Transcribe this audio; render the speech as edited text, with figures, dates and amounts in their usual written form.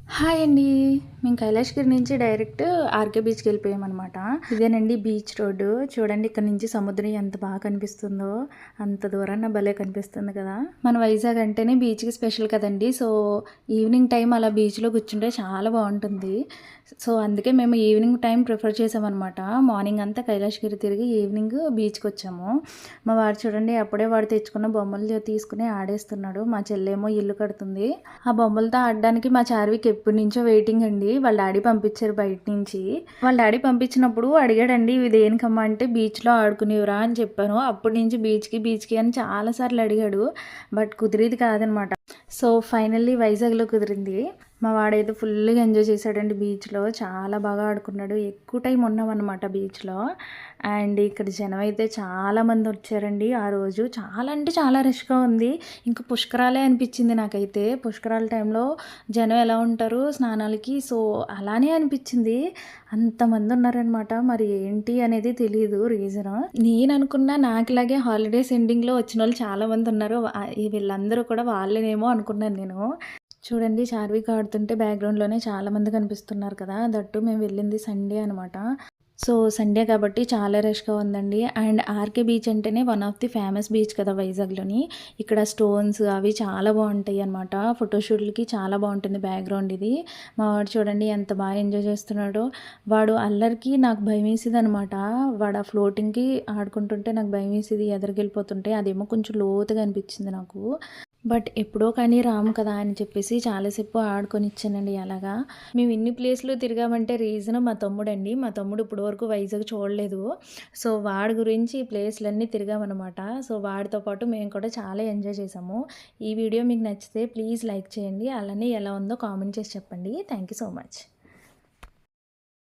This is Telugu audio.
హాయ్ అండి. మేము కైలాష్‌గిరి నుంచి డైరెక్ట్ ఆర్‌కే బీచ్‌కి వెళ్ళిపోయామనమాట. ఇదేనండి బీచ్ రోడ్డు. చూడండి ఇక్కడ నుంచి సముద్రం ఎంత బాగా కనిపిస్తుందో. అంత దూరాన భలే కనిపిస్తుంది కదా! మన వైజాగ్ అంటేనే బీచ్‌కి స్పెషల్ కదండీ. సో, ఈవినింగ్ టైం అలా బీచ్‌లో కూర్చుంటే చాలా బావుంటుంది. సో, అందుకే మేము ఈవినింగ్ టైం ప్రిఫర్ చేసామనమాట. మార్నింగ్ అంతా కైలాష్‌గిరి తిరిగి ఈవినింగ్ బీచ్‌కొచ్చాము. మా వాడు చూడండి అప్పుడే వాడు తెచ్చుకున్న బొమ్మలు తీసుకుని ఆడేస్తున్నాడు. మా చెల్లేమో ఇల్లు కడుతుంది. ఆ బొమ్మలతో ఆడడానికి మా చార్విక్ ఎప్పటినుంచో వెయిటింగ్ అండి. వాళ్ళ డాడీ పంపించారు బయట నుంచి. వాళ్ళ డాడీ పంపించినప్పుడు అడిగాడండి, "ఇవి దేనికమ్మా" అంటే బీచ్‌లో ఆడుకునేవిరా అని చెప్పాను. అప్పటి నుంచి బీచ్‌కి అని చాలా సార్లు అడిగాడు. బట్ కుదిరేది కాదనమాట. సో, ఫైనల్లీ వైజాగ్‌లో కుదిరింది. మా వాడైతే ఫుల్‌గా ఎంజాయ్ చేశాడండి బీచ్‌లో. చాలా బాగా ఆడుకున్నాడు. ఎక్కువ టైం ఉన్నామన్నమాట బీచ్‌లో. అండ్ ఇక్కడ జనం అయితే చాలామంది వచ్చారండి ఆ రోజు. చాలా అంటే చాలా రష్‌గా ఉంది. ఇంక పుష్కరాలే అనిపించింది నాకైతే. పుష్కరాల టైంలో జనం ఎలా ఉంటారు స్నానాలకి. సో, అలానే అనిపించింది. అంతమంది ఉన్నారనమాట. మరి ఏంటి అనేది తెలీదు రీజను. నేననుకున్న నాకులాగే హాలిడేస్ ఎండింగ్‌లో వచ్చినోళ్ళు చాలామంది ఉన్నారు. వీళ్ళందరూ కూడా వాళ్ళేనేమో అనుకున్నాను నేను. చూడండి చార్విక్ ఆడుతుంటే బ్యాక్‌గ్రౌండ్‌లోనే చాలామంది కనిపిస్తున్నారు కదా! దట్టు మేము వెళ్ళింది సండే అనమాట. సో, సండే కాబట్టి చాలా రష్‌గా ఉందండి. అండ్ ఆర్‌కే బీచ్ అంటేనే one of the famous beach కదా వైజాగ్‌లోని. ఇక్కడ స్టోన్స్ అవి చాలా బావుంటాయి అనమాట. ఫోటోషూట్‌లకి చాలా బావుంటుంది బ్యాక్‌గ్రౌండ్ ఇది. మా వాడు చూడండి ఎంత బాగా ఎంజాయ్ చేస్తున్నాడో. వాడు అల్లరికి నాకు భయమేసేదనమాట. వాడు ఆ ఫ్లోటింగ్‌కి ఆడుకుంటుంటే నాకు భయమేసేది ఎదరికెళ్ళిపోతుంటే. అదేమో కొంచెం లోతుగా అనిపించింది నాకు. బట్ ఎప్పుడో కానీ రాము కదా అని చెప్పేసి చాలాసేపు ఆడుకొనిచ్చానండి అలాగా. మేము ఇన్ని ప్లేస్‌లు తిరిగామంటే రీజన్ మా తమ్ముడండి. మా తమ్ముడు ఇప్పటి వరకు వైజాగ్ చూడలేదు. సో, వాడి గురించి ఈ ప్లేస్‌లన్నీ తిరిగామనమాట. సో, వాడితో పాటు మేము కూడా చాలా ఎంజాయ్ చేసాము. ఈ వీడియో మీకు నచ్చితే ప్లీజ్ లైక్ చేయండి. అలానే ఎలా ఉందో కామెంట్ చేసి చెప్పండి. Thank you so much.